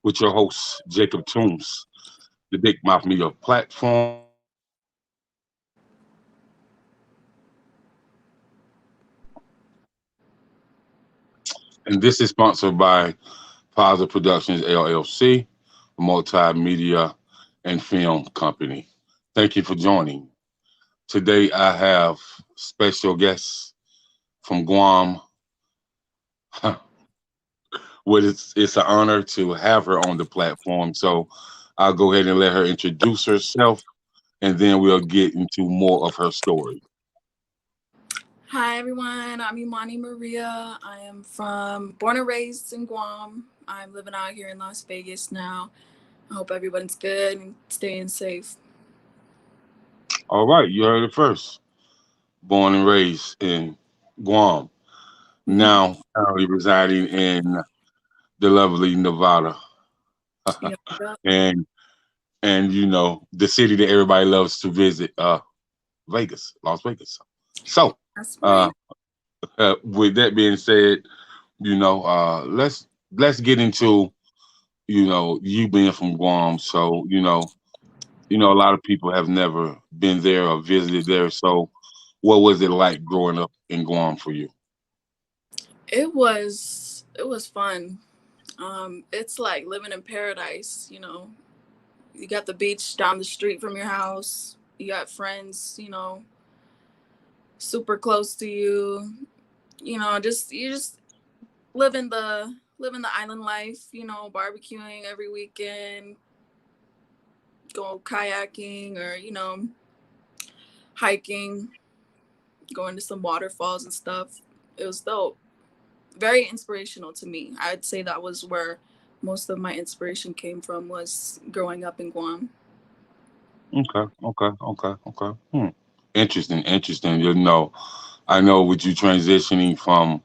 with your host, Jacob Toombs, the Big Mouth Media platform. And this is sponsored by Positive Productions LLC, a multimedia and film company. Thank you for joining. Today I have special guests from Guam. Well, it's an honor to have her on the platform. So I'll go ahead and let her introduce herself, and then we'll get into more of her story. Hi everyone, I'm Imani Maria. I am born and raised in Guam. I'm living out here in Las Vegas now. I hope everyone's good and staying safe. All right, you heard it first. Born and raised in Guam, now currently residing in the lovely Nevada, Yep, yep. and the city that everybody loves to visit, Vegas, Las Vegas. So, That's uh, right. with that being said, let's get into you being from Guam. So a lot of people have never been there or visited there. So, what was it like growing up in Guam for you? It was fun. It's like living in paradise, You got the beach down the street from your house. You got friends, super close to you. Just you just living the island life, barbecuing every weekend, go kayaking or, hiking, going to some waterfalls and stuff. It was dope. Very inspirational to me. I'd say that was where most of my inspiration came from, was growing up in Guam. Okay, okay, okay, okay. Interesting, interesting. I know with you transitioning from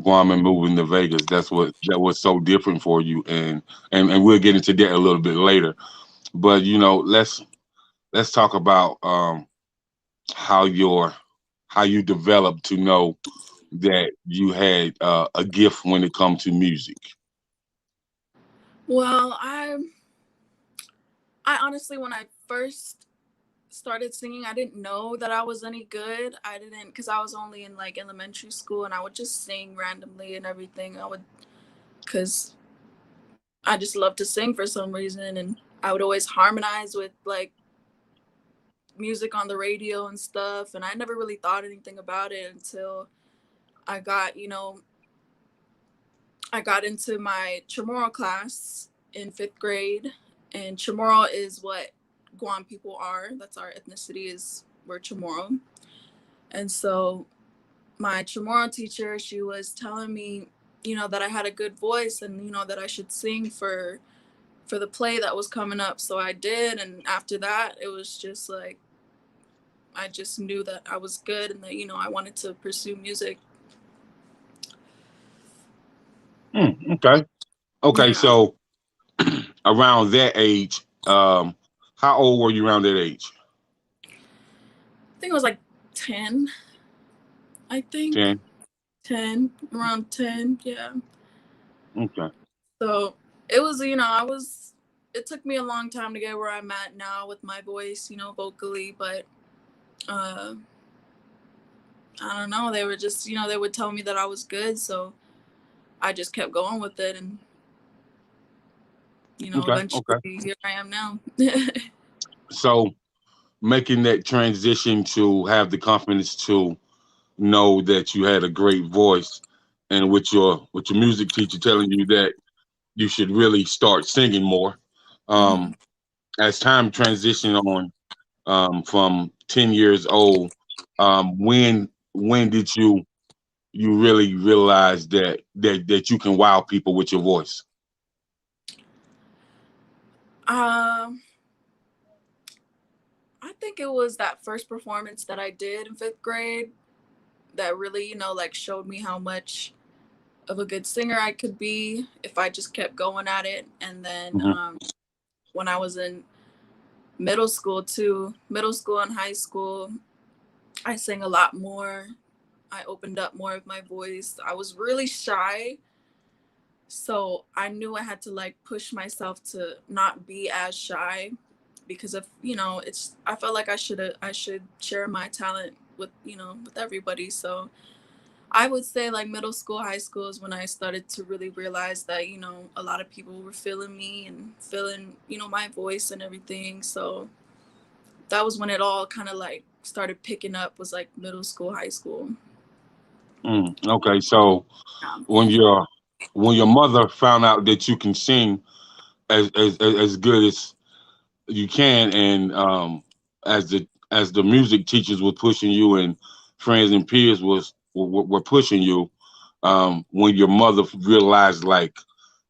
Guam and moving to Vegas, that was so different for you, and we'll get into that a little bit later. But let's talk about how your how you developed to know that you had a gift when it comes to music. Well, I honestly, when I first started singing, I didn't know that I was any good. I didn't, because I was only in like elementary school, and I would just sing randomly and everything. Because I just love to sing for some reason, and I would always harmonize with like music on the radio and stuff. And I never really thought anything about it until I got, I got into my Chamorro class in 5th grade. And Chamorro is what Guam people are. That's our ethnicity, is we're Chamorro. And so my Chamorro teacher, she was telling me, that I had a good voice, and, that I should sing for the play that was coming up. So I did. And after that, it was just like, I just knew that I was good, and that, I wanted to pursue music. Okay, okay. Yeah. So around that age, how old were you around that age? I think it was like 10, I think. 10. 10, around 10. Yeah. Okay. So it was, it took me a long time to get where I'm at now with my voice, vocally, but uh, I don't know. They were just, they would tell me that I was good. So I just kept going with it. And, Okay. eventually Okay. here I am now. So making that transition to have the confidence to know that you had a great voice, and with your music teacher telling you that you should really start singing more. Hmm. Um, as time transitioned on, from 10 years old, when did you really realize that you can wow people with your voice? Um, I think it was that first performance that I did in 5th grade that really, like showed me how much of a good singer I could be if I just kept going at it. And then Hmm. when I was in middle school too, middle school and high school, I sang a lot more. I opened up more of my voice. I was really shy. So I knew I had to like push myself to not be as shy, because of, it's, I felt like I should share my talent with, with everybody. So I would say like middle school, high school is when I started to really realize that, a lot of people were feeling me and feeling, my voice and everything. So that was when it all kind of like started picking up, was like middle school, high school. Okay, so Yeah. when your mother found out that you can sing as good as you can, and as the music teachers were pushing you, and friends and peers were pushing you, when your mother realized, like,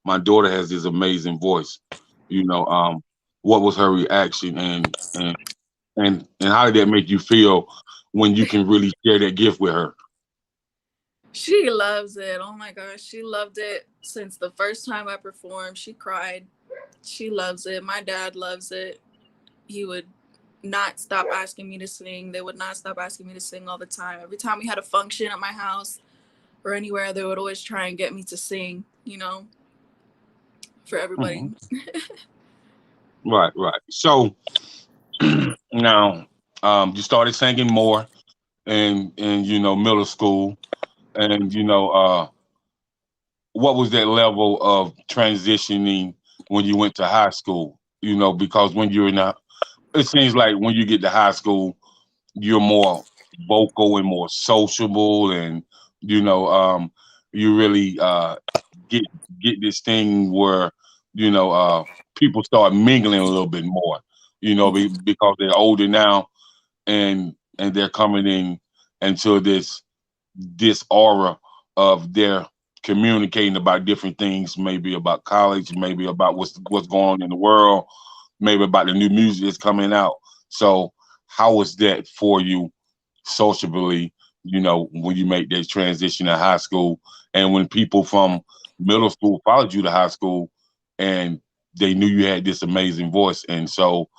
my daughter has this amazing voice, you know, what was her reaction, and how did that make you feel when you can really share that gift with her? She loves it. Oh my gosh. She loved it since the first time I performed. She cried. She loves it. My dad loves it. He would not stop asking me to sing. They would not stop asking me to sing all the time. Every time we had a function at my house or anywhere, they would always try and get me to sing, for everybody. Mhm. Right, right. So now, you started singing more, and middle school, and what was that level of transitioning when you went to high school? Because when you're in the, it seems like when you get to high school, you're more vocal and more sociable, and you know, um, you really get get this thing where you know uh, people start mingling a little bit more. Because they're older now, and they're coming in into this aura of their communicating about different things, maybe about college, maybe about what's going on in the world, maybe about the new music that's coming out. So how was that for you socially, when you make that transition to high school, and when people from middle school followed you to high school, and they knew you had this amazing voice, and so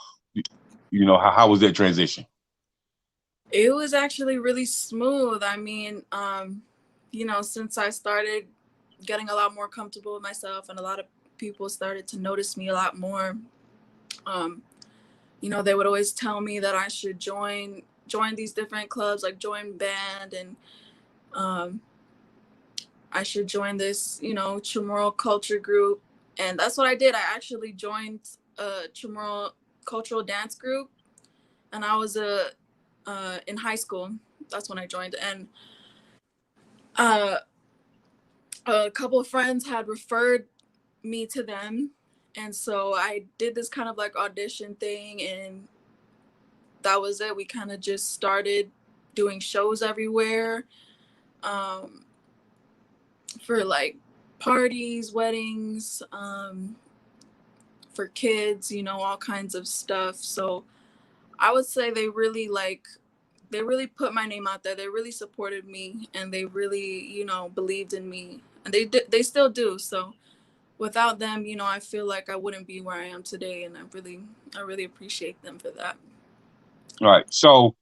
how was that transition? It was actually really smooth. I mean, since I started getting a lot more comfortable with myself, and a lot of people started to notice me a lot more, um, they would always tell me that I should join these different clubs, like join band, and um, I should join this, Chamorro culture group. And that's what I did. I actually joined a Chamorro cultural dance group, and I was in high school. That's when I joined, and uh, a couple of friends had referred me to them, and so I did this kind of like audition thing, and that was it. We kind of just started doing shows everywhere, um, for like parties, weddings, for kids, all kinds of stuff. So I would say they really put my name out there. They really supported me, and they really, believed in me, and they still do. So without them, I feel like I wouldn't be where I am today, and I really appreciate them for that. All right, so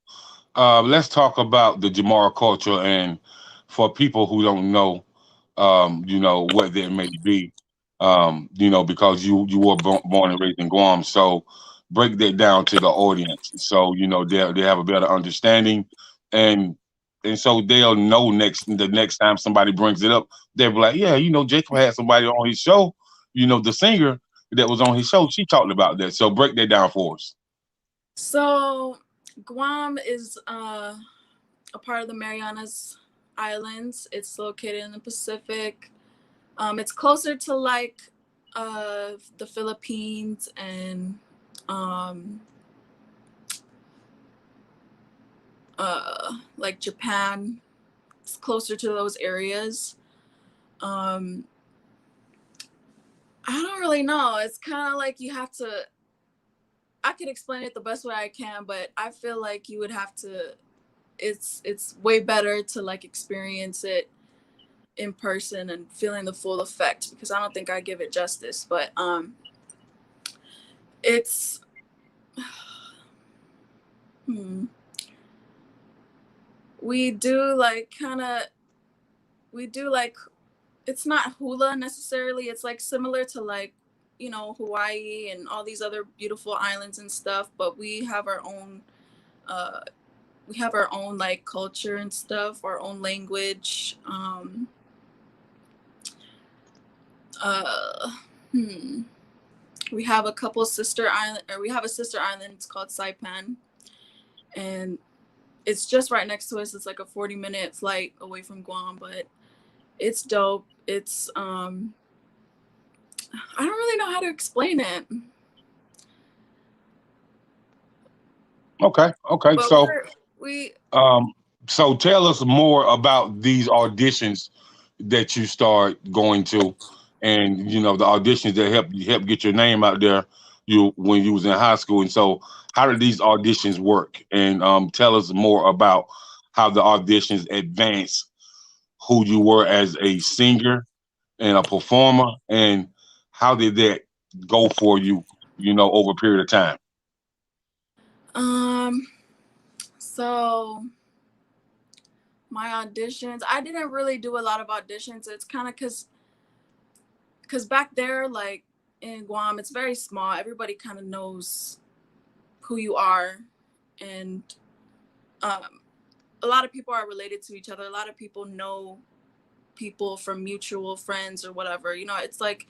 let's talk about the Jamara culture, and for people who don't know, what that may be, because you were born and raised in Guam, so break that down to the audience, so they have a better understanding, and so they'll know the next time somebody brings it up, they'll be like, yeah, Jacob had somebody on his show, the singer that was on his show, she talked about that. So break that down for us. So Guam is a part of the Marianas Islands. It's located in the Pacific. It's closer to like the Philippines and um, like Japan. It's closer to those areas. Um, I don't really know. It's kind of like you have to. I could explain it the best way I can, but I feel like you would have to. It's way better to like experience it in person and feeling the full effect, because I don't think I give it justice. But it's hmm, we do like kind of we do like it's not hula necessarily. It's like similar to like, you know, Hawaii and all these other beautiful islands and stuff, but uh we have our own like culture and stuff, our own language. Uh hmm. We have a couple sister island, or we have a sister island. It's called Saipan, and it's just right next to us. It's like a 40-minute flight away from Guam, but it's dope. It's I don't really know how to explain it. Okay, okay. But So, we um, so tell us more about these auditions that you start going to, and the auditions that help get your name out there. You when you was in high school, and so how did these auditions work? And tell us more about how the auditions advance who you were as a singer and a performer, and how did that go for you? Over a period of time. um so my auditions, I didn't really do a lot of auditions. It's kind of because back there, like in Guam, it's very small. Everybody kind of knows who you are, and um a lot of people are related to each other. A lot of people know people from mutual friends or whatever. You know, it's like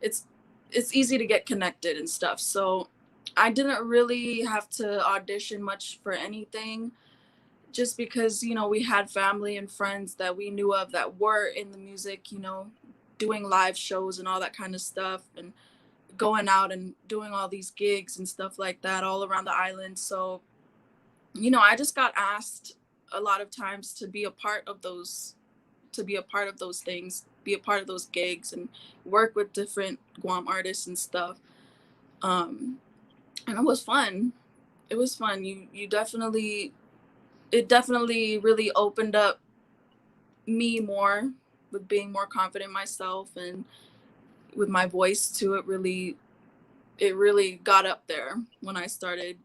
it's it's easy to get connected and stuff. So I didn't really have to audition much for anything, just because, you know, we had family and friends that we knew of that were in the music, you know, doing live shows and all that kind of stuff, and going out and doing all these gigs and stuff like that all around the island. So, you know, I just got asked a lot of times to be a part of those, things, be a part of those gigs, and work with different Guam artists and stuff. Um, and it was fun. It was fun. You definitely, it definitely really opened up me more, with being more confident in myself, and with my voice too. It really got up there when I started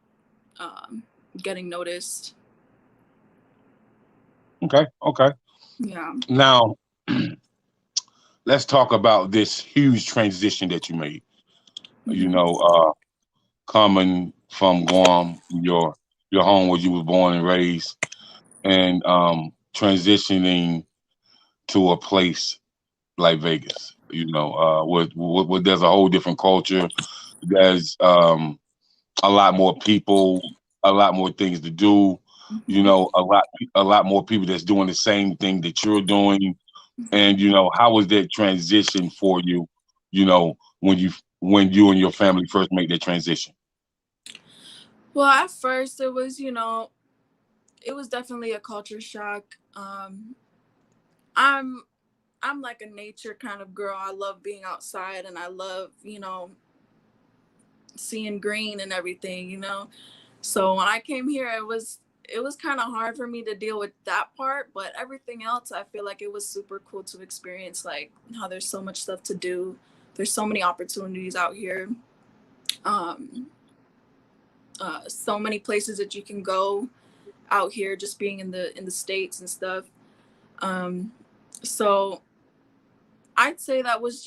um, getting noticed. Okay, okay. Yeah. Now let's talk about this huge transition that you made. You Hmm. know, coming from Guam, your home where you were born and raised, and transitioning to a place like Vegas. With there's a whole different culture. There's a lot more people, a lot more things to do. Hmm. A lot more people that's doing the same thing that you're doing. And how was that transition for you? When you and your family first made that transition. Well, at first it was, you know, it was definitely a culture shock. I'm I'm like a nature kind of girl. I love being outside, and I love, you know, seeing green and everything, you know. So when I came here, it was kind of hard for me to deal with that part, but everything else, I feel like it was super cool to experience, like how there's so much stuff to do. There's so many opportunities out here. Um, so many places that you can go out here, just being in the states and stuff. Um, so I'd say that was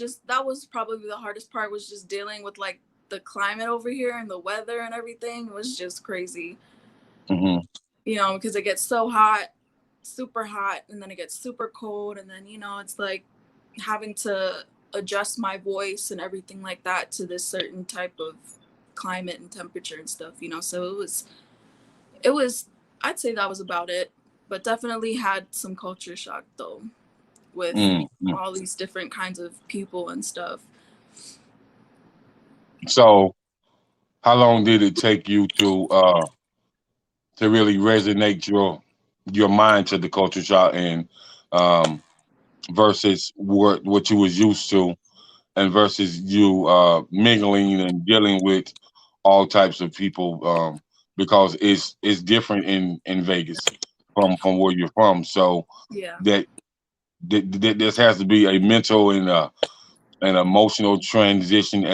probably the hardest part, was just dealing with like the climate over here, and the weather and everything was just crazy. Hmm. You know, because it gets so hot, super hot, and then it gets super cold, and then, you know, it's like having to adjust my voice and everything like that to this certain type of climate and temperature and stuff, you know. So it was I'd say that was about it, but definitely had some culture shock though, with Mm. all these different kinds of people and stuff. So, how long did it take you to really resonate your mind to the culture shock, and um, versus what you was used to, and versus you mingling and dealing with all types of people, because it's different in Vegas from where you're from. So Yeah. that, this has to be a mental and an emotional transition,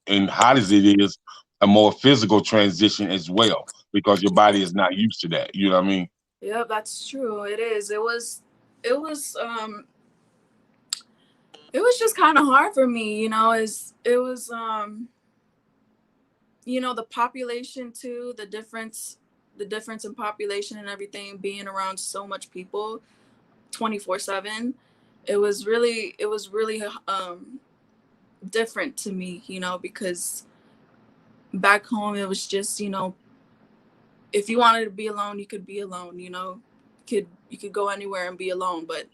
and hot as it is, a more physical transition as well, because your body is not used to that. You know what I mean? Yeah, that's true. It is. It was It was just kind of hard for me, it was the population too, the difference in population and everything, being around so much people 24/7. It was really different to me, because back home it was just, if you wanted to be alone, you could be alone, you could go anywhere and be alone. But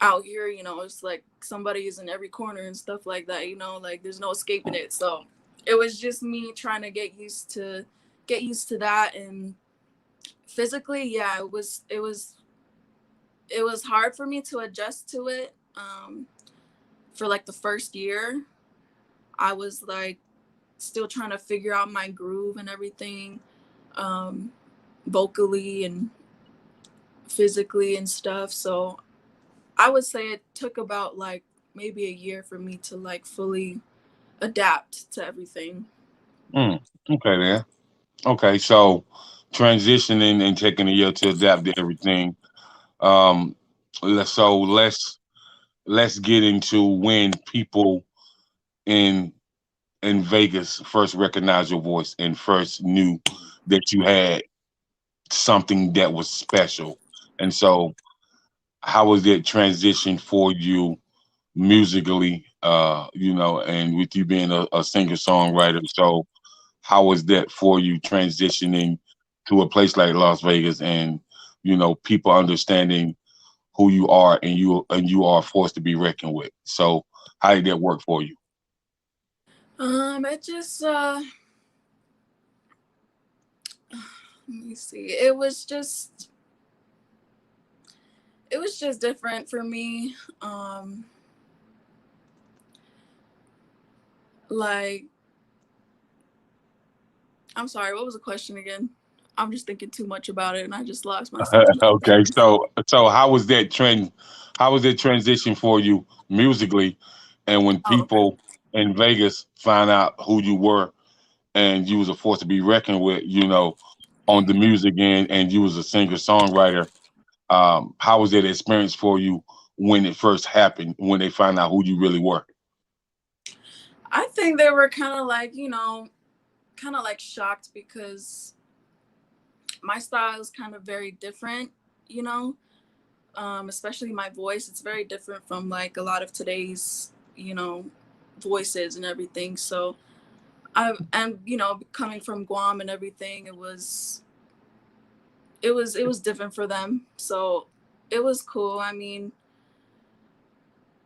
out here, it's like somebody is in every corner and stuff like that, like there's no escaping it. So it was just me trying to get used to that. And physically, yeah, it was hard for me to adjust to it. For like the first year, I was like still trying to figure out my groove and everything, um, vocally and physically and stuff. So I would say it took about like maybe a year for me to like fully adapt to everything. Mm, okay, then. Okay, so transitioning and taking a year to adapt to everything. Um, let's get into when people in in Vegas first recognized your voice and first knew that you had something that was special. And so, how was that transition for you musically? And with you being a singer songwriter, so how was that for you transitioning to a place like Las Vegas and people understanding who you are and you are forced to be reckoned with. So how did that work for you? It just let me see. It was just different for me. Like, I'm sorry, what was the question again? I'm just thinking too much about it and I just lost myself. Okay, so how was that transition for you musically, and when Oh, okay. people in Vegas find out who you were and you was a force to be reckoned with, on the music end, and you was a singer songwriter. How was that experience for you when it first happened, when they found out who you really were? I think they were kind of like shocked because my style is kind of very different, you know, especially my voice. It's very different from like a lot of today's, voices and everything. So and coming from Guam and everything, it was different for them. So it was cool. I mean,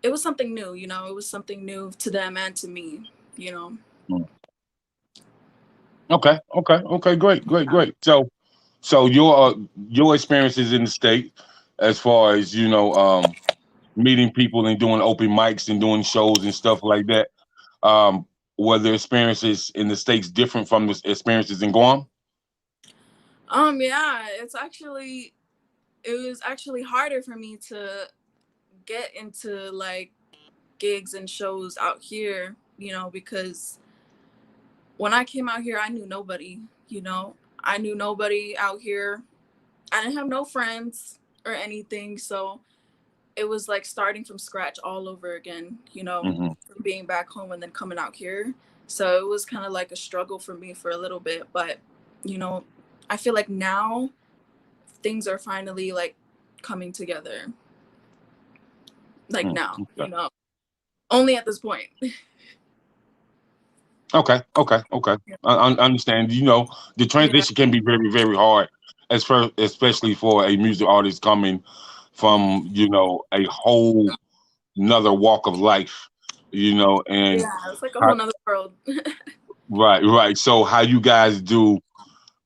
it was something new, it was something new to them and to me, you know. Mm. Okay, great, great, great. So your experiences in the state, as far as meeting people and doing open mics and doing shows and stuff like that, um, were the experiences in the states different from the experiences in Guam? Yeah, it was actually harder for me to get into like gigs and shows out here, because when I came out here, I knew nobody, I knew nobody out here. I didn't have no friends or anything. So it was like starting from scratch all over again, Hmm. from being back home and then coming out here. So it was kind of like a struggle for me for a little bit. But, you know, I feel like now things are finally like coming together. Like now, Okay. only at this point. Okay. I understand. The Yeah. transition can be very, very hard, especially for a music artist coming from a whole another walk of life. And Yeah. It's like a how, whole nother world. right. So how you guys do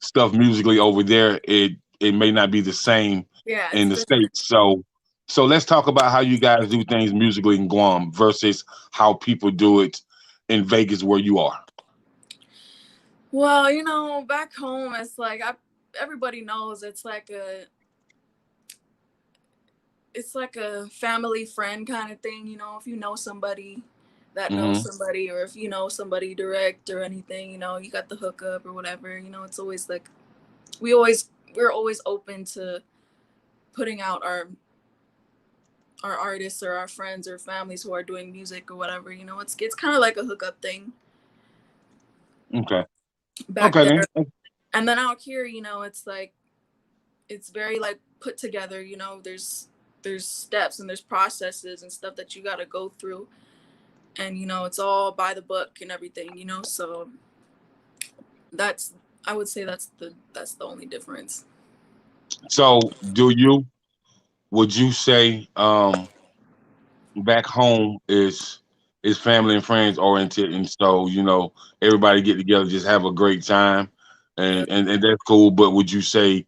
stuff musically over there, it may not be the same Yeah. in It's the different. States. So let's talk about how you guys do things musically in Guam versus how people do it in Vegas where you are. Well, back home, it's like everybody knows it's like a family friend kind of thing, if you know somebody that knows Hmm. somebody, or if you know somebody direct or anything, you got the hookup or whatever, it's always like we're always open to putting out our our artists or our friends or families who are doing music or whatever. You know, it's kind of like a hookup thing Okay. back Okay there. then. And then out here, you know, it's like it's very like put together. You know, there's steps and there's processes and stuff that you got to go through, and you know, it's all by the book and everything. You know, so that's I would say that's the only difference. So would you say back home is family and friends oriented, and so everybody get together, just have a great time, Yep. and that's cool. But would you say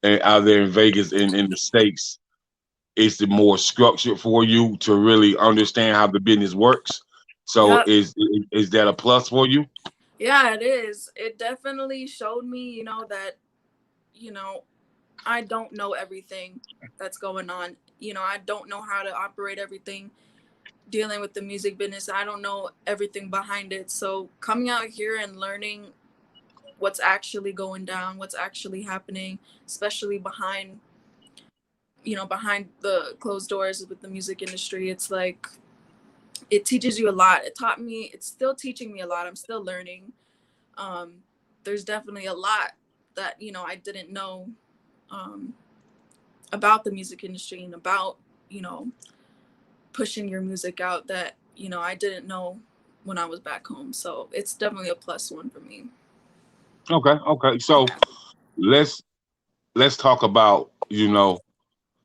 out there in Vegas, in the States, is it more structured for you to really understand how the business works? So Yep. is that a plus for you? Yeah, it is. It definitely showed me, you know, that, you know, I don't know everything that's going on. You know, I don't know how to operate everything dealing with the music business. I don't know everything behind it. So coming out here and learning what's actually going down, what's actually happening, especially behind, you know, behind the closed doors with the music industry, it's like it teaches you a lot. It taught me, it's still teaching me a lot. I'm still learning. Um, there's definitely a lot that, you know, I didn't know um, about the music industry and about, you know, pushing your music out that, you know, I didn't know when I was back home. So it's definitely a plus one for me. Okay, okay. So Yeah. let's let's talk about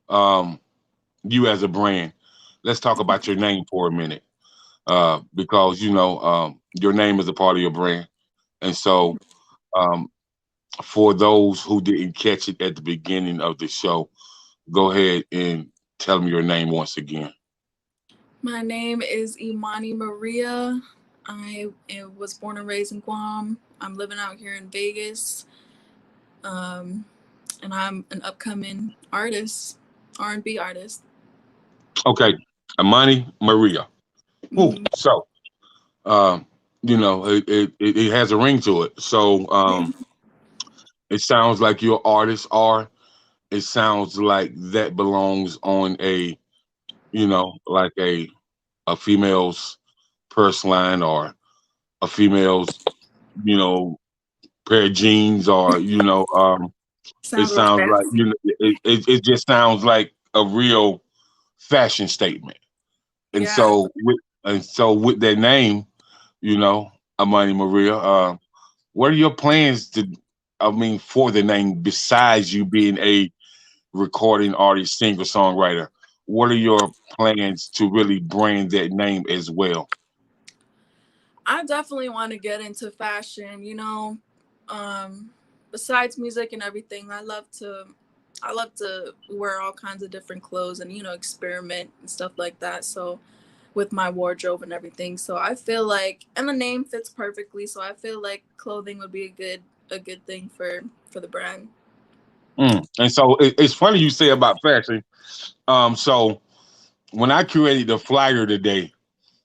um, you as a brand. Let's talk about your name for a minute, because your name is a part of your brand, and so um, for those who didn't catch it at the beginning of the show, go ahead and tell them your name once again. My name is Imani Maria. Was born and raised in Guam. I'm living out here in Vegas. Um, and I'm an upcoming artist, R&B artist. Okay, Amani Maria. Whew. Hmm. So, um, it has a ring to it. So, it sounds like your artists are. It sounds like that belongs on like a female's purse line, or a female's, you know, pair of jeans, or it Sounds like sounds that. like it just sounds like a real fashion statement. And Yeah. with that name, you know, Amani Maria, what are your plans for the name, besides you being a recording artist, singer, songwriter? What are your plans to really brand that name as well? I definitely want to get into fashion, you know. Um, Besides music and everything, I love to wear all kinds of different clothes and, you know, experiment and stuff like that. So with my wardrobe and everything. So I feel like and the name fits perfectly, so I feel like clothing would be a good thing for the brand. And so it's funny you say about fashion. So when I created the flyer today,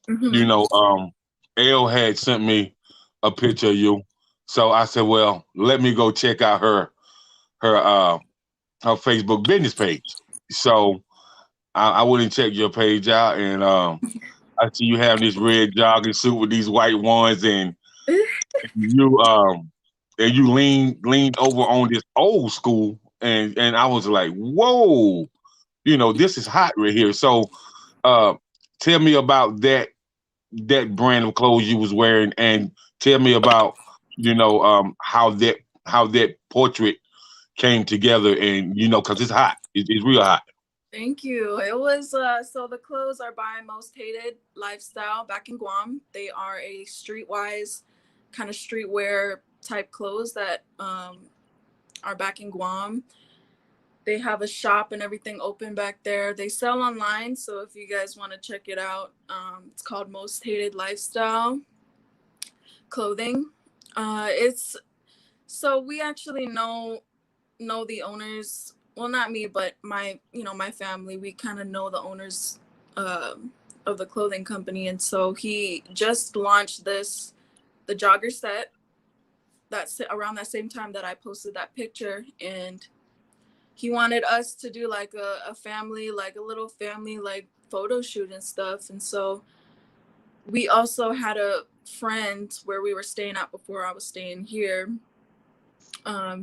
you Mhm. know, Elle had sent me a picture of you. So I said, well, let me go check out her uh her Facebook business page. So I went and checked your page out, and I see you have this red jogging suit with these white ones, you um and you leaned over on this old school, and I was like, whoa, this is hot right here. So uh tell me about that brand of clothes you was wearing, and tell me about how that portrait came together, and because it's hot. It's real hot. Thank you. It was so the clothes are by Most Hated Lifestyle back in Guam. They are a streetwise kind of streetwear type clothes that are back in Guam. They have a shop and everything open back there. They sell online, so if you guys want to check it out, it's called Most Hated Lifestyle Clothing. It's so we actually know the owners. Well, not me, but my my family. We kind of know the owners of the clothing company, and so he just launched the jogger set. That's around that same time that I posted that picture, and he wanted us to do like a family, like a little family like photo shoot and stuff. And so we also had a friend where we were staying at before I was staying here.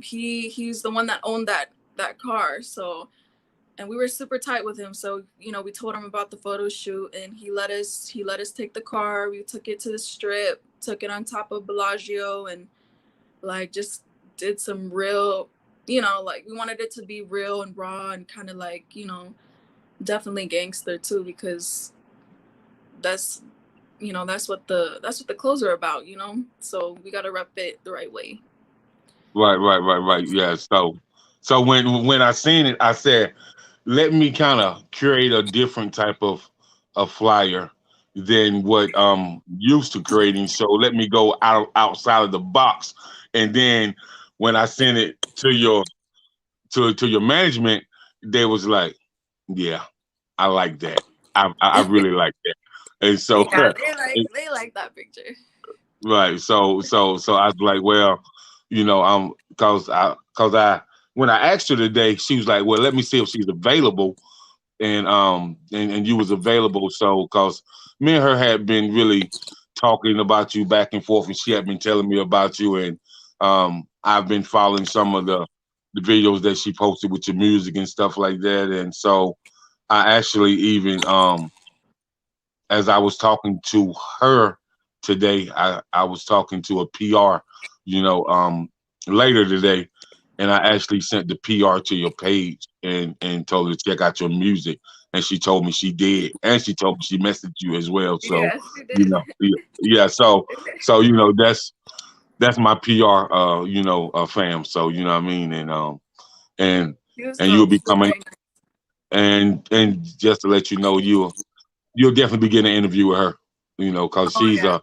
He's the one that owned that car. So, and we were super tight with him. So, you know, we told him about the photo shoot, and he let us take the car. We took it to the strip, took it on top of Bellagio, and like just did some real, you know, like we wanted it to be real and raw and kind of like, you know, definitely gangster too, because that's, you know, that's what the clothes are about, you know. So we got to rep it the right way. Right. Yeah. So when I seen it, I said, let me kind of create a different type of a flyer than what used to creating. So let me go outside of the box. And then when I sent it to your to your management, they was like, yeah, I like that. I really like that. And so Yeah, they like that picture. right. So I was like, well, you know, cause I when I asked her today, she was like, well, let me see if she's available, and you was available. So cause me and her had been really talking about you back and forth, and she had been telling me about you, and I've been following some of the videos that she posted with your music and stuff like that, and so I actually even as I was talking to her today, I was talking to a PR, you know, later today, and I actually sent the PR to your page and told her to check out your music, and she told me she did, and she told me she messaged you as well. So, Yes, you you did. know, yeah. So you know that's my PR, fam. So you know what I mean, and He was and you'll dope. be She was coming, very nice. and just to let you know, you'll definitely be getting an interview with her, you know, because Oh she's yeah.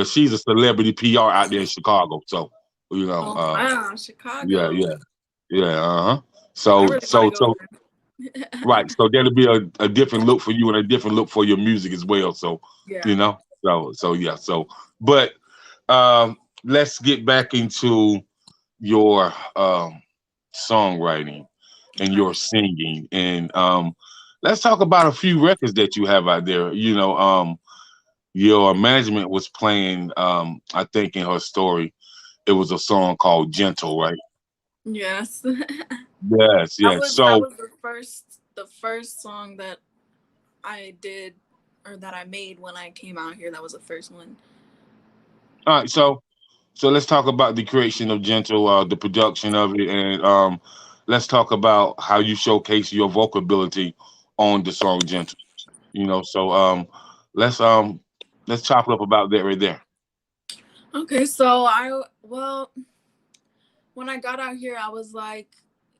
a she's a celebrity PR out there in Chicago. So, you know, Oh wow, yeah, Chicago. yeah, yeah, uh-huh. I So, really want to so, go so, there. right. So that'll be a different look for you and a different look for your music as well. So, Yeah. you know, yeah. So, but let's get back into your songwriting and Okay. your singing, and let's talk about a few records that you have out there. You know, your management was playing, I think in her story, it was a song called Gentle, right? Yes. Yes. That So, was the first song that I did or that I made when I came out here. That was the first one. all right, so let's talk about the creation of Gentle, the production of it, and let's talk about how you showcase your vocal ability on the song Gentle. You know, so let's um let's chop it up about that right there. Okay, so well, when I got out here, I was like,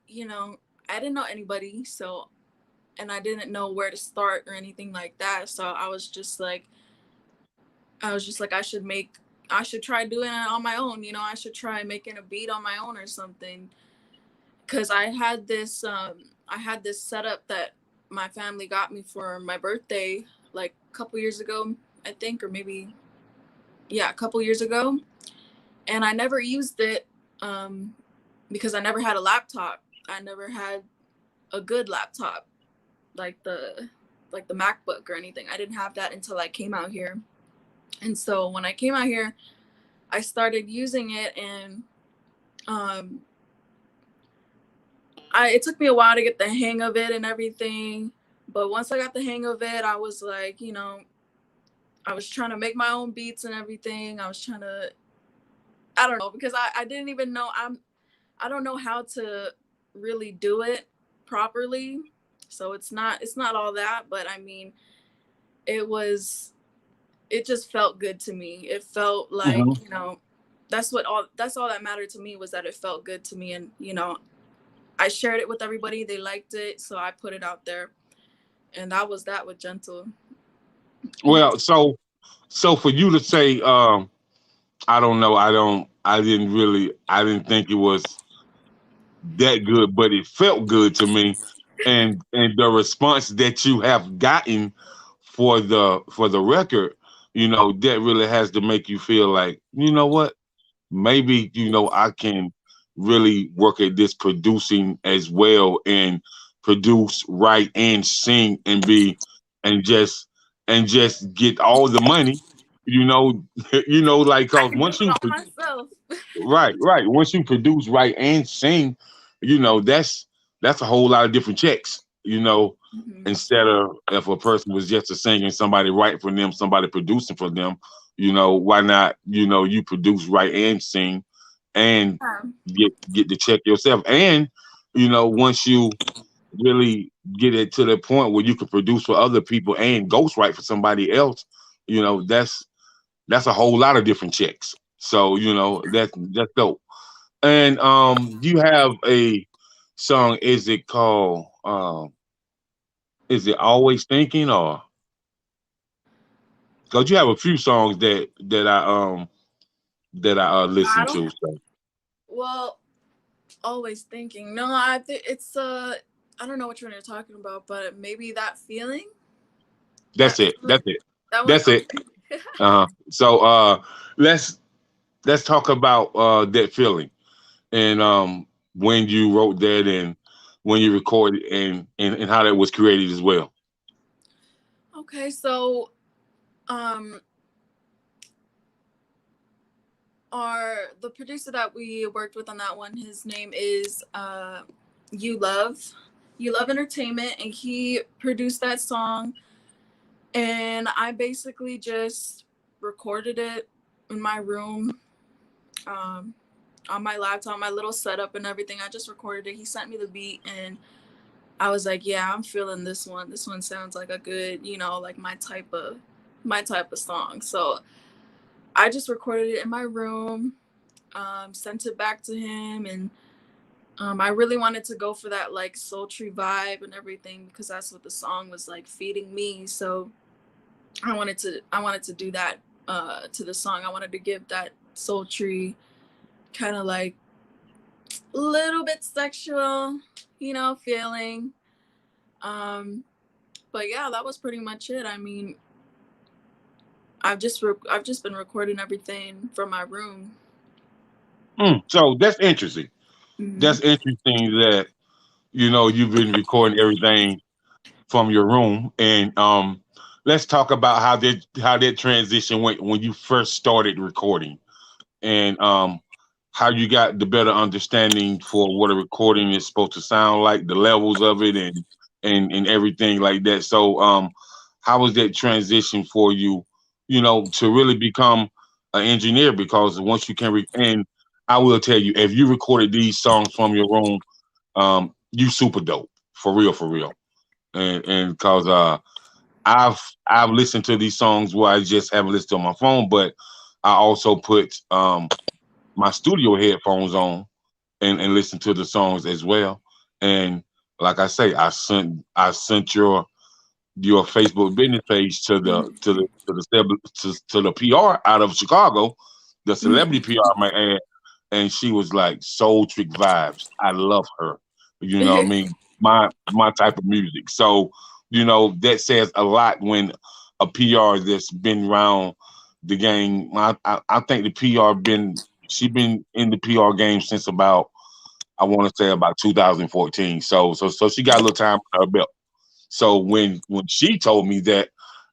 you know, I didn't know anybody, so and I didn't know where to start or anything like that. So I should try doing it on my own. You know, I should try making a beat on my own or something. Cause I had this setup that my family got me for my birthday like a couple years ago, I think, or maybe yeah, a couple years ago, and I never used it um, because I never had a laptop. I never had a good laptop like the MacBook or anything. I didn't have that until I came out here. And so when I came out here, I started using it, and um, it took me a while to get the hang of it and everything. But once I got the hang of it, I was like, you know, I was trying to make my own beats and everything. I was trying to, I don't know, because I didn't even know, I don't know how to really do it properly. So it's not all that, but I mean, it was, it just felt good to me. It felt like, Hmm. you know, that's all that mattered to me, was that it felt good to me. And, you know, I shared it with everybody. They liked it. So I put it out there. And that was that with Gentle. Well, so for you to say, I don't know, I didn't think it was that good, but it felt good to me, and the response that you have gotten for the record, you know, that really has to make you feel like, you know what, maybe, you know, I can really work at this producing as well and produce, write, and sing and be and just get all the money, you know, like I cause can do it all myself. right, once you produce, write, and sing, that's a whole lot of different checks, Mhm. instead of if a person was just a singer, somebody writing for them, somebody producing for them, why not, you produce, write, and sing and Yeah. get the check yourself. And once you really get it to the point where you can produce for other people and ghostwrite for somebody else, that's a whole lot of different checks. So that's dope. And you have a song. Is it called? Is it Always Thinking, or because you have a few songs that I I listen don't. to. So Well, always thinking. No, I think it's I don't know which one you're talking about, but maybe that feeling. that's That it. feeling. That's it. That one. That's it. Okay. So let's talk about that feeling and when you wrote that and when you recorded and how that was created as well. Okay. So, um, the producer that we worked with on that one, his name is You Love, You Love Entertainment, and he produced that song. And I basically just recorded it in my room, um, on my laptop, my little setup and everything. I just recorded it. He sent me the beat, and I was like, "Yeah, I'm feeling this one. This one sounds like a good, like my type of song." So I just recorded it in my room, sent it back to him, and I really wanted to go for that like sultry vibe and everything because that's what the song was like feeding me. So I wanted to do that to the song. I wanted to give that sultry kind of like little bit sexual, feeling. Um, but yeah, that was pretty much it. I mean, I've just been recording everything from my room. So that's interesting. Hmm. That's interesting that you've been recording everything from your room. And let's talk about how that transition went when you first started recording, and how you got the better understanding for what a recording is supposed to sound like, the levels of it, and everything like that. So how was that transition for you, to really become an engineer? Because once you can and I will tell you, if you recorded these songs from your room, you super dope, for real. And because I've listened to these songs where I just haven't listened to on my phone, but I also put my studio headphones on and listen to the songs as well. And like I say, I sent your Facebook business page to the Hmm. to the to the to the PR out of Chicago, the celebrity PR, my ad, and she was like Soul Trick vibes. I love her. You know what I mean? My type of music. So, that says a lot when a PR that's been around the game. I think the PR she been in the PR game since about, I want to say, about 2014. So she got a little time under her belt. So when she told me that,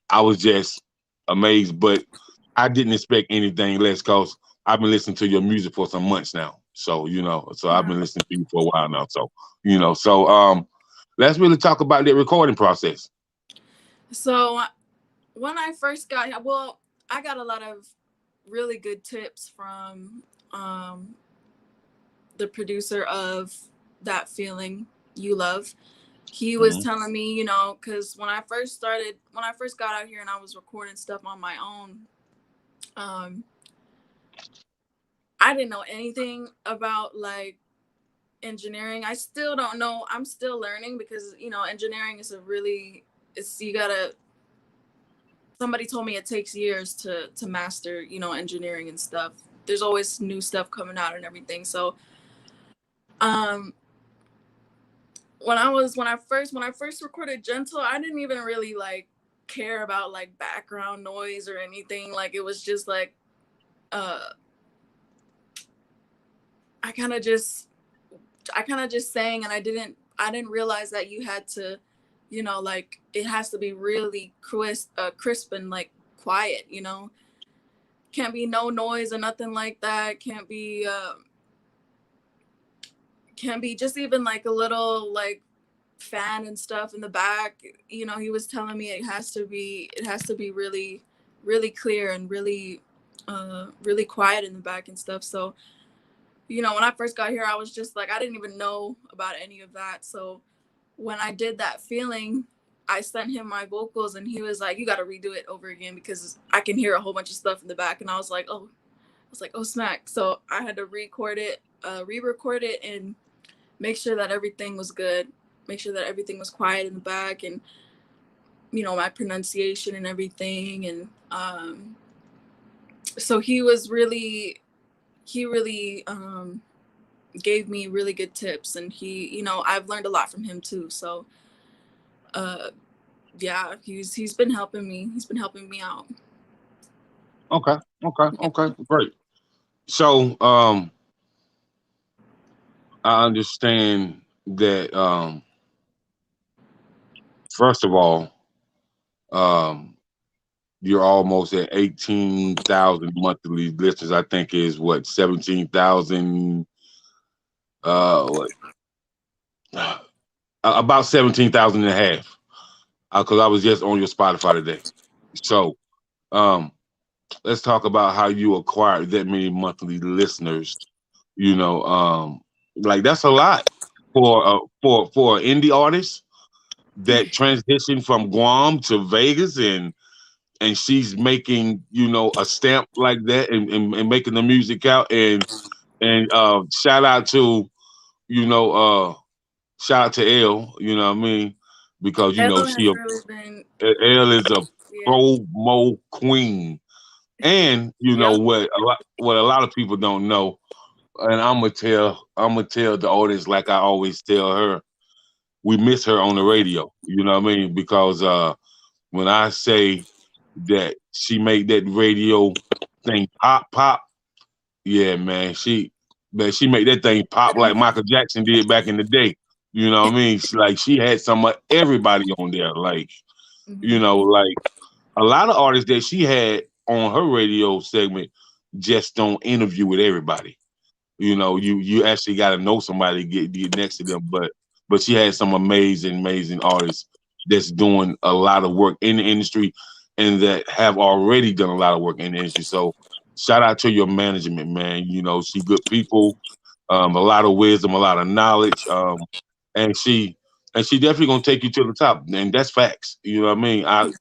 I was just amazed, but I didn't expect anything less because I've been listening to your music for some months now. So so I've been Yeah. listening to you for a while now. So let's really talk about the recording process. So when I first got here, well, I got a lot of really good tips from um, the producer of That Feeling You Love. He was Hmm. telling me, because when I first got out here and I was recording stuff on my own, um, I didn't know anything about like engineering. I still don't know. I'm still learning because, engineering is you gotta, somebody told me it takes years to master, engineering and stuff. There's always new stuff coming out and everything. So, um, when I first recorded Gentle, I didn't even really like care about like background noise or anything. Like it was just like uh I kind of just sang, and I didn't realize that you had to, you know, like it has to be really crisp and like quiet, you know, can't be no noise or nothing like that. Can't be just even like a little like fan and stuff in the back. You know, he was telling me it has to be really, really clear and really really quiet in the back and stuff. So, you know, when I first got here, I was just like, I didn't even know about any of that. So when I did that feeling, I sent him my vocals, and he was like, you got to redo it over again because I can hear a whole bunch of stuff in the back. And I was like, oh smack. So I had to re-record it and make sure that everything was good, make sure that everything was quiet in the back, and, you know, my pronunciation and everything. And so he really gave me really good tips, and he, you know, I've learned a lot from him too. So yeah, he's been helping me. He's been helping me out. Okay, okay, great. So I understand that first of all, um you're almost at 18,000 monthly listeners. I think is what 17,000 what about 17,000 and a half. Because I was just on your Spotify today. So um let's talk about how you acquired that many monthly listeners. You know, like that's a lot for an indie artist that transitioned from Guam to Vegas, and she's making, you know, a stamp like that, and making the music out. And shout out to, you know, shout out to L, you know what I mean? Because you know Ella has really been, L is a yeah. promo queen. And you know Yep. what a lot of people don't know, and I'm gonna tell the audience like I always tell her, we miss her on the radio. You know what I mean? Because when I say that she made that radio thing pop, yeah, man, she made that thing pop like Michael Jackson did back in the day. You know what I mean? She had some of everybody on there. Like, you Mm-hmm. know, like a lot of artists that she had on her radio segment just don't interview with everybody. You know, you actually got to know somebody to get next to them. But she had some amazing artists that's doing a lot of work in the industry, and that have already done a lot of work in the industry. So shout out to your management, man. You know, she good people, a lot of wisdom, a lot of knowledge, and she definitely gonna take you to the top, and that's facts. You know what I mean?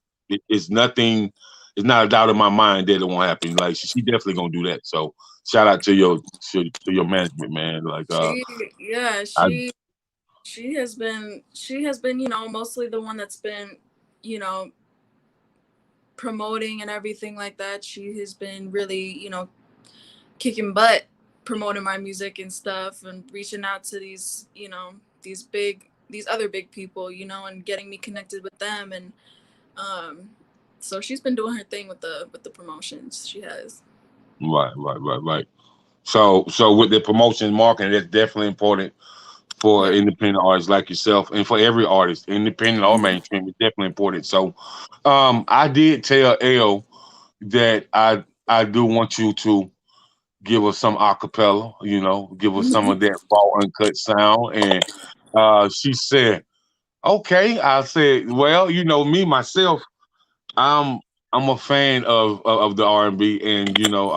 It's nothing. It's not a doubt in my mind that it won't happen. Like she definitely gonna do that. So shout out to your management, man. Like She, yeah, I she has been, you know, mostly the one that's been, you know, promoting and everything like that. She has been really, you know, kicking butt promoting my music and stuff, and reaching out to these, you know, these other big people, you know, and getting me connected with them. And um so she's been doing her thing with the promotions. She has. right. So with the promotion marketing, that's definitely important for Yeah. independent artists like yourself, and for every artist, independent or Mm-hmm. mainstream, it's definitely important. So I did tell L that I do want you to give us some acapella, you know, give us some Mm-hmm. of that raw uncut sound. And she said, okay. I said, well, you know, me myself, I'm I'm a fan of the R&B, and you know,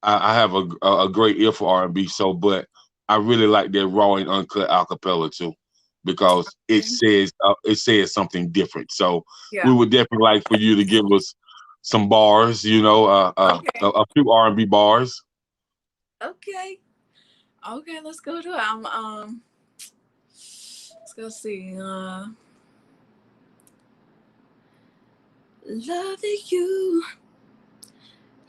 I have a great ear for R&B. So, but I really like that raw and uncut acapella too, because it says something different. So we Yeah. would definitely like for you to give us some bars, you know, Okay. a few R&B bars. Okay. Okay, let's go to it. I'm let's go see. Loving you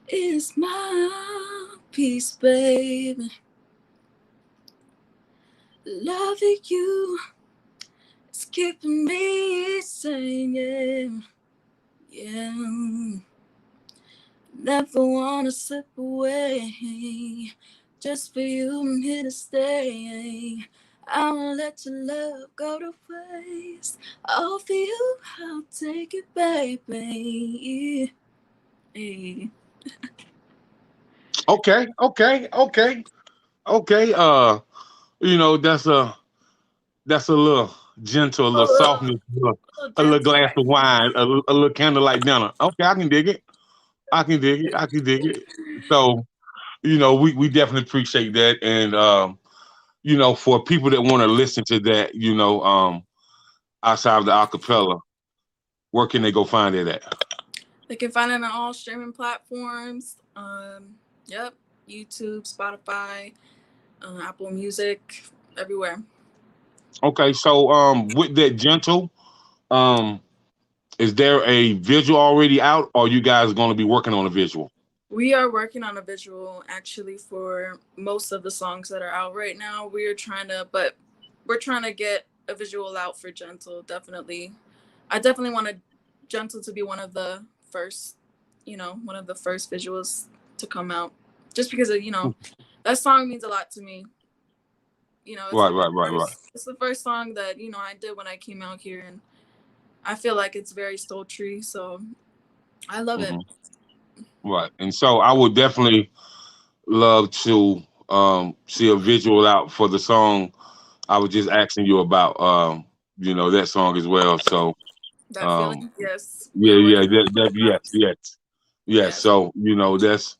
is my peace, baby. Loving you is keeping me sane, yeah. Yeah. Never wanna slip away. Just for you, I'm here to stay. I won't let your love go to waste. All for you, I'll take it, baby. Hey. Okay, okay, okay, okay. You know, that's a little gentle, a little Oh, softness, a little a little gentle. glass of wine, a little candlelight dinner. Okay, I can dig it. I can dig it. I can dig it. So, you know, we definitely appreciate that. And you know, for people that want to listen to that, you know, outside of the acapella, where can they go find it at? They can find it on all streaming platforms. Yep, YouTube, Spotify, Apple Music, everywhere. Okay, so with that gentle, um, is there a visual already out, or you guys going to be working on a visual? We are working on a visual actually for most of the songs that are out right now. We're trying to get a visual out for Gentle. Definitely, I definitely want Gentle to be one of the first, one of the first visuals to come out, just because of that song means a lot to me. Right, right, right, right. It's the first song that I did when I came out here, and I feel like it's very sultry, so I love it. Hmm. Right, and so I would definitely love to see a visual out for the song I was just asking you about. You know that song as well. So That um, feeling, yes, we yeah, are yeah, working yes, on yes, yes. yes. So you know that's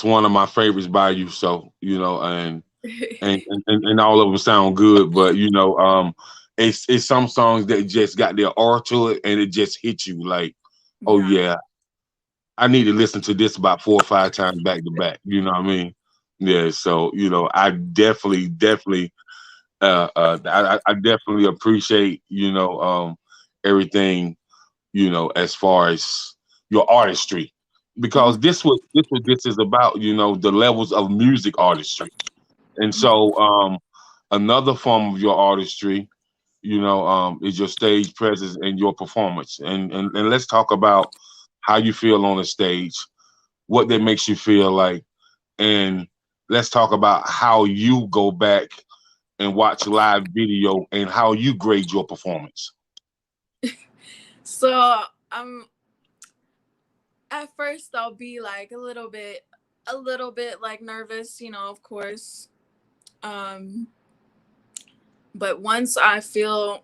one of my favorites by you. So you know, and all of them sound good, but you know, it's some songs that just got their R to it, and it just hits you like, oh Yeah. yeah, I need to listen to this about 4 or 5 times back to back. You know what I mean? Yeah. So you know, I definitely, I definitely appreciate everything as far as your artistry, Mhm. because this is about the levels of music artistry. And Mhm. so another form of your artistry, is your stage presence and your performance. And let's talk about how you feel on the stage, what that makes you feel like, and let's talk about how you go back and watch live video and how you grade your performance. So um, at first I'll be like a little bit like nervous, of course. Um, but once I feel,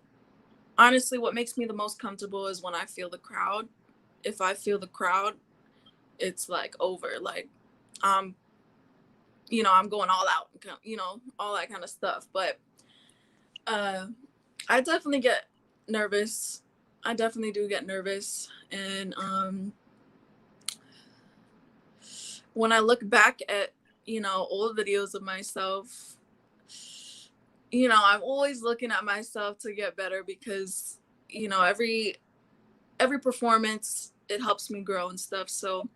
honestly, what makes me the most comfortable is when I feel the crowd. If I feel the crowd, it's like over. Like, um, I'm going all out, all that kind of stuff. But uh, I definitely get nervous. I definitely do get nervous, and when I look back at, old videos of myself, I'm always looking at myself to get better because, every performance, it helps me grow and stuff. So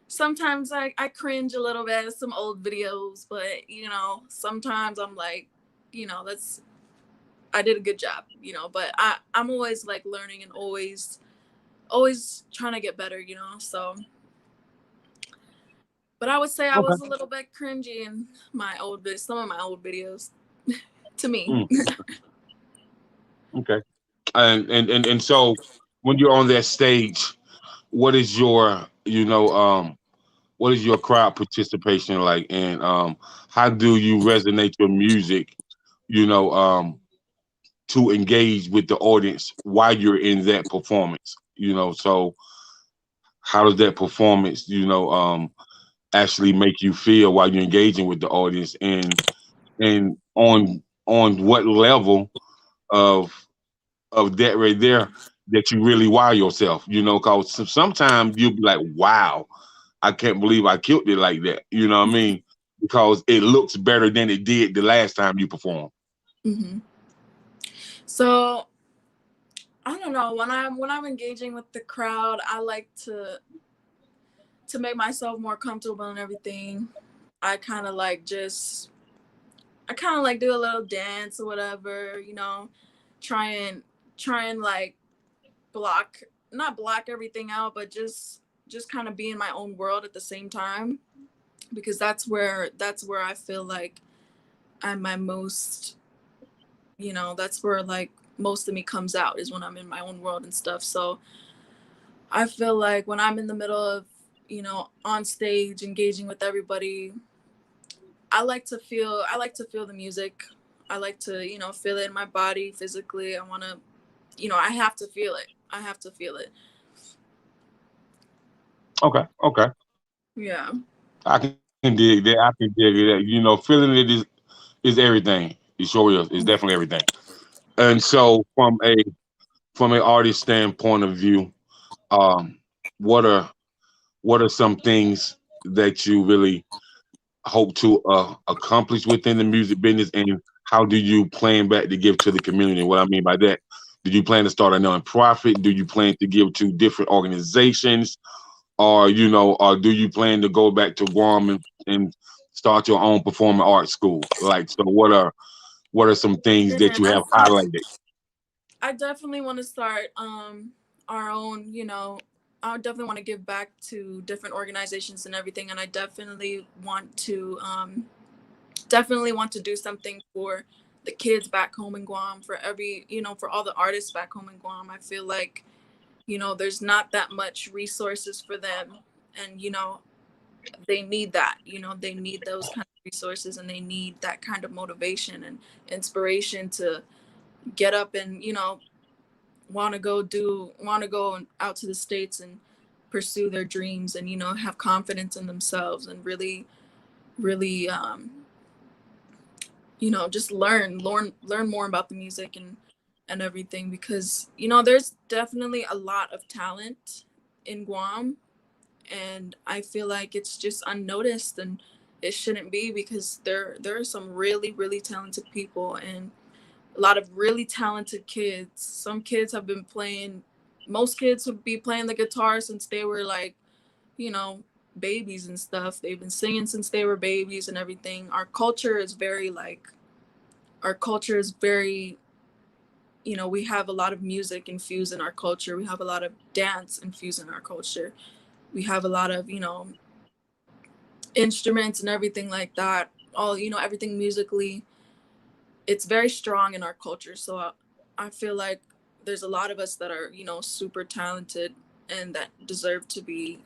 sometimes I cringe a little bit at some old videos, but, sometimes I'm like, that's, I did a good job, but I'm always like learning and always trying to get better, so. But I would say I Okay. was a little bit cringy in some of my old videos to me. Mm, okay. And so when you're on that stage, what is what is your crowd participation like, and how do you resonate your music, you know, um, to engage with the audience while you're in that performance? So how does that performance, actually make you feel while you're engaging with the audience, and on what level of that right there that you really wow yourself, because sometimes you'll be like, wow, I can't believe I killed it like that. You know what I mean? Because it looks better than it did the last time you performed. Hmm. So I don't know, when I'm engaging with the crowd, I like to make myself more comfortable and everything. I kind of like just I kind of like do a little dance or whatever, try and like block not block everything out, but just kind of be in my own world at the same time. because that's where I feel like I'm my most, that's where like most of me comes out, is when I'm in my own world and stuff. So I feel like when I'm in the middle of, on stage engaging with everybody, I like to feel the music. I like to, feel it in my body physically. I want to, I have to feel it. I have to feel it. Okay, okay. Yeah. I can dig that. I can dig that. Feeling it is everything. It sure is. It's definitely everything. And so from an artist standpoint of view, um, what are some things that you really hope to accomplish within the music business, and how do you plan back to give to the community? What I mean by that, do you plan to start a nonprofit? Do you plan to give to different organizations, or or do you plan to go back to Guam and start your own performing arts school? Like, so what are some things that And you have highlighted? I definitely want to start our own, I definitely want to give back to different organizations and everything, and I definitely want to do something for the kids back home in Guam, for every, for all the artists back home in Guam. I feel like, there's not that much resources for them, and they need that, they need those kind of resources, and they need that kind of motivation and inspiration to get up and, want to go out to the States and pursue their dreams, and have confidence in themselves, and really, really, just learn more about the music and everything, because there's definitely a lot of talent in Guam, and I feel like it's just unnoticed, and it shouldn't be, because there are some really, really talented people, and a lot of really talented kids. Some kids have been playing, most kids would be playing the guitar since they were like, you know, babies and stuff. They've been singing since they were babies and everything. Our culture is very, we have a lot of music infused in our culture. We have a lot of dance infused in our culture. We have a lot of, instruments and everything like that. All, everything musically, it's very strong in our culture. So I feel like there's a lot of us that are, super talented, and that deserve to be,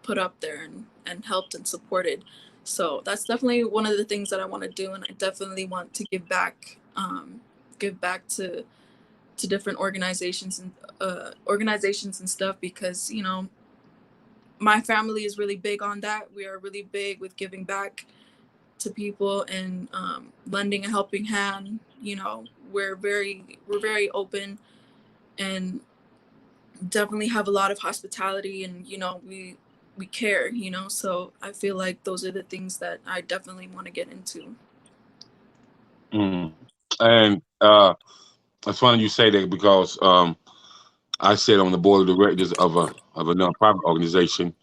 put up there and helped and supported. So that's definitely one of the things that I want to do, and I definitely want to give back to different organizations and stuff, because my family is really big on that. We are really big with giving back to people, and lending a helping hand. We're very open, and definitely have a lot of hospitality, and we care. So I feel like those are the things that I definitely want to get into. Mm. And it's funny you say that, because I sit on the board of directors of a nonprofit organization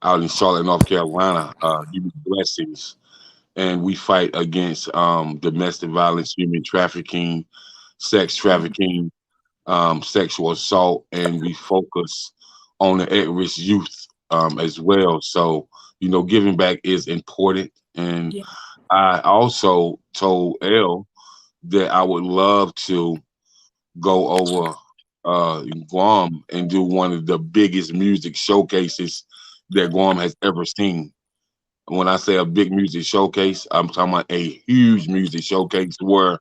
out in Charlotte, North Carolina, Human Blessings, and we fight against domestic violence, human trafficking, sex trafficking, sexual assault, and we focus on the at-risk youth as well. So, giving back is important. And Yeah, I also told Elle that I would love to go over in Guam and do one of the biggest music showcases that Guam has ever seen. When I say a big music showcase, I'm talking about a huge music showcase where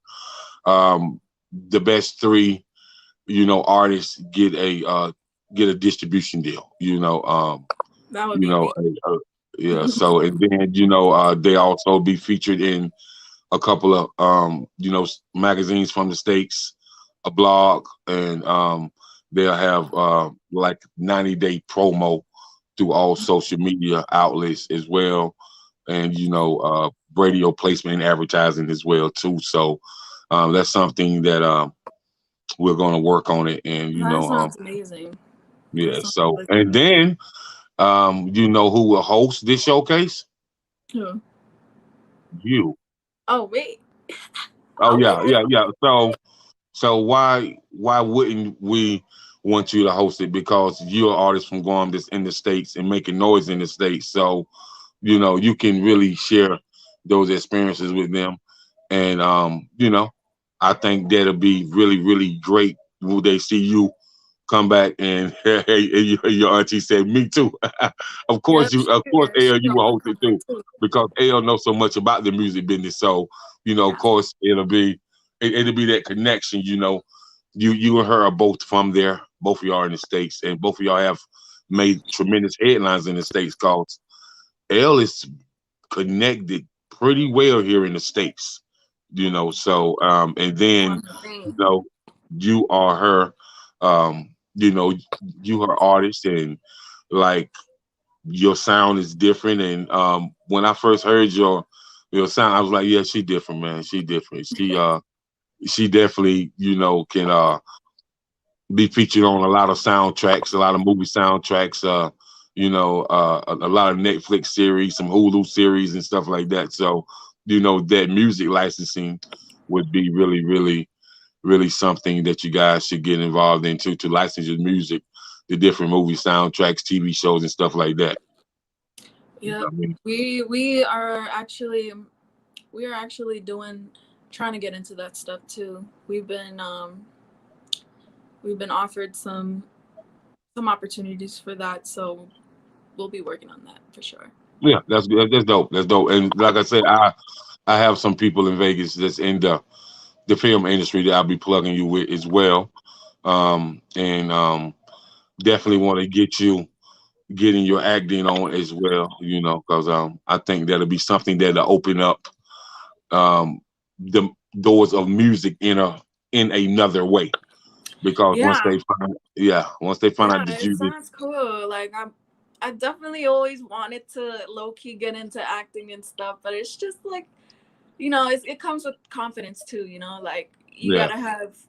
um, the best three, artists get a distribution deal. that would You be know, amazing. yeah. So, and then they also be featured in a couple of magazines from the states, a blog, and they'll have like 90-day promo through all social media outlets as well, and radio placement and advertising as well too. So that's something that we're going to work on it, and That sounds amazing. That yeah. sounds So, really and then who will host this showcase? cool. You. Oh wait. Oh Oh yeah, wait. yeah, yeah. So why wouldn't we want you to host it? Because you're an artist from Guam that's in the States and making noise in the States. So you can really share those experiences with them. And I think that'll be really, really great when they see you come back and hey, your auntie said, "Me too." Yep, Of course, she L, you will gonna host come it back too, too. because L knows so much about the music business. So, of Yeah. course, it'll be that connection. You and her are both from there. Both of y'all are in the states, and both of y'all have made tremendous headlines in the states. Cause L is connected pretty well here in the states. So and then On the you thing. know you are her, um, you know, you her artist, and like your sound is different. And when I first heard your sound, I was like, yeah, she different, man. She different. She definitely, can be featured on a lot of soundtracks, a lot of movie soundtracks, a lot of Netflix series, some Hulu series and stuff like that. So, that music licensing would be really, really, really something that you guys should get involved in to license your music, the different movie soundtracks, TV shows, and stuff like that. You know Yep. what I mean? We are actually doing trying to get into that stuff too. We've been offered some opportunities for that, so we'll be working on that for sure. Yeah, that's good. That's dope. That's dope. And like I said, I have some people in Vegas that's in the film industry that I'll be plugging you with as well. And definitely want to get you getting your acting on as well, because I think that'll be something that'll open up the doors of music in another way. Because Yeah, once they find yeah, out that it you did, sounds cool. Like I definitely always wanted to low key get into acting and stuff, but it's just like, it comes with confidence too. Like yeah.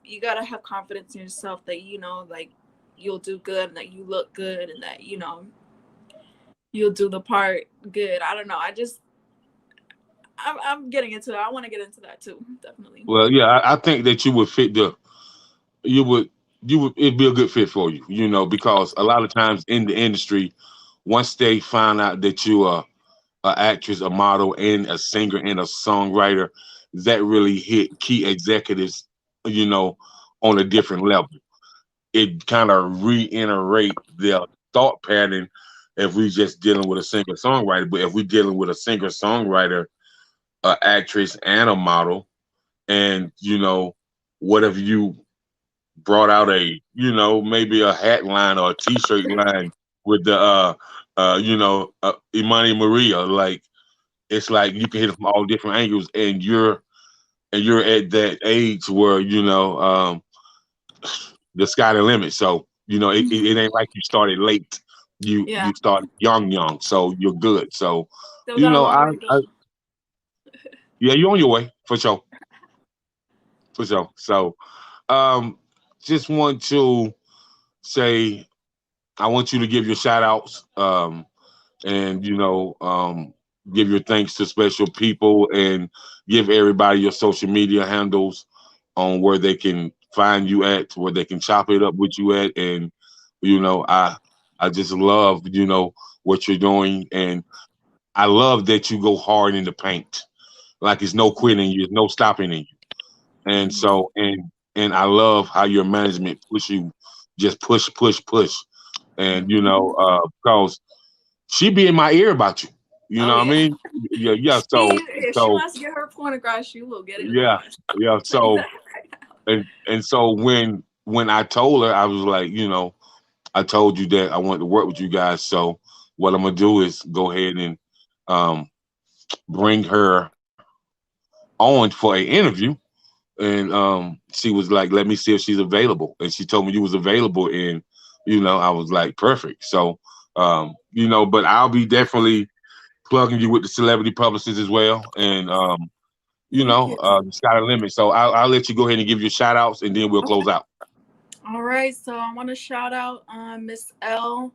you gotta have confidence in yourself that like you'll do good and that you look good and that you'll do the part good. I don't know. I'm getting into it. I want to get into that too. Definitely. Well, yeah, I think that you would fit you would it'd be a good fit for you, because a lot of times in the industry, once they find out that you are an actress, a model, and a singer and a songwriter, that really hit key executives, you know, on a different level. It kind of reiterate their thought pattern if we just dealing with a singer songwriter. But if we dealing with a singer songwriter, a actress, and a model, and what if you brought out maybe a hat line or a t-shirt line with the Imani Maria, like it's like you can hit it from all different angles, and you're at that age where the sky the limit. So it ain't like you started late. Yeah. You started young, so you're good. So Still got a long way to go. I yeah, you're on your way for sure, for sure. So um, just want to say I want you to give your shout outs, and give your thanks to special people, and give everybody your social media handles on where they can find you at, where they can chop it up with you at. And I just love what you're doing, and I love that you go hard in the paint, like it's no quitting you, there's no stopping in you. And Mhm. so and I love how your management push you, just push, and because she be in my ear about you. You Oh know what I yeah. mean? Yeah, yeah. If she So wants to get her point across, she will get it yeah, across. yeah. I'll tell you So that right now. and so when I told her, I was like, I told you that I wanted to work with you guys. So what I'm gonna do is go ahead and um, bring her on for an interview. And she was like, "Let me see if she's available." And she told me you was available, and I was like, "Perfect." So but I'll be definitely plugging you with the celebrity publicists as well, and Thank you. the sky the limit. So I'll let you go ahead and give your shout outs, and then we'll Okay. close out. All right. So I want to shout out Miss L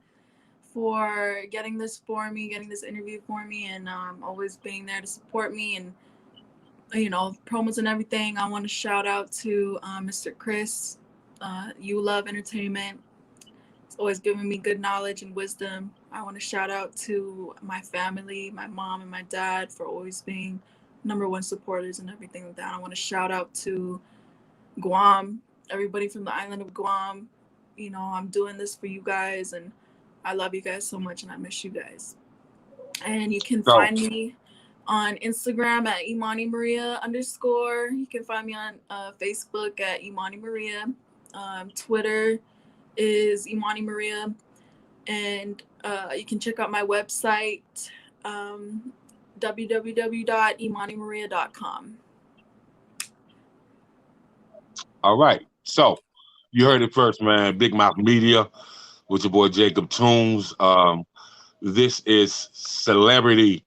for getting this for me, getting this interview for me, and always being there to support me and promos and everything. I want to shout out to Mr. Chris, You Love Entertainment. always giving me good knowledge and wisdom. I want to shout out to my family, my mom and my dad, for always being number one supporters and everything like that. I want to shout out to Guam, everybody from the island of Guam. You know, I'm doing this for you guys, and I love you guys so much, and I miss you guys. And you can So, find me on Instagram at Imani Maria underscore. You can find me on Facebook at Imani Maria. Twitter is Imani Maria. And you can check out my website, www.imanimaria.com. all right. So, you heard it first, man. Big Mouth Media with your boy Jacob Toombs. This is celebrity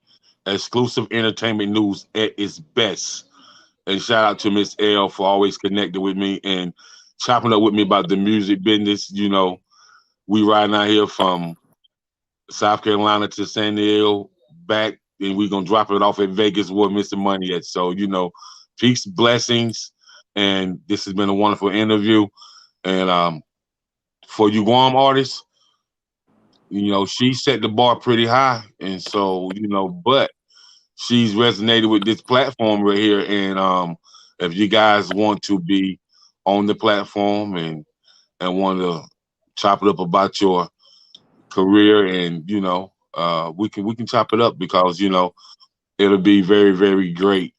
exclusive entertainment news at its best. And shout out to Miss L for always connecting with me and chopping up with me about the music business. You know, we riding out here from South Carolina to San Diego back, and we're gonna drop it off at Vegas where Mr. Money at. So, you know, peace, blessings, and this has been a wonderful interview. And for you Guam artists, you know, she set the bar pretty high, and so you know, but she's resonated with this platform right here. And if you guys want to be on the platform and want to chop it up about your career, and you know, we can chop it up because you know it'll be very very great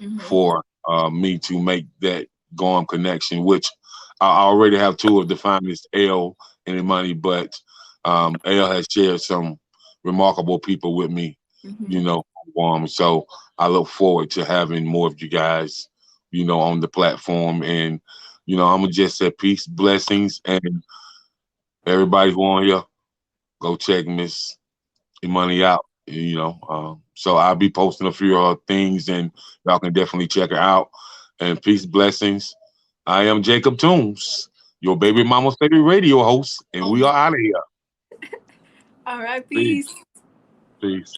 Mm-hmm. for me to make that Guam connection, which I already have two of the finest, L and Imani, but L has shared some remarkable people with me, Mm-hmm. you know, Guam. So I look forward to having more of you guys, you know, on the platform. And, you know, I'm going to just say peace, blessings, and everybody who on here, go check Miss Imani out, you know. So I'll be posting a few of her things, and y'all can definitely check her out. And peace, blessings. I am Jacob Toombs, your baby mama's favorite radio host, and Oh we my. are out of here. All right. Peace. Peace. Peace.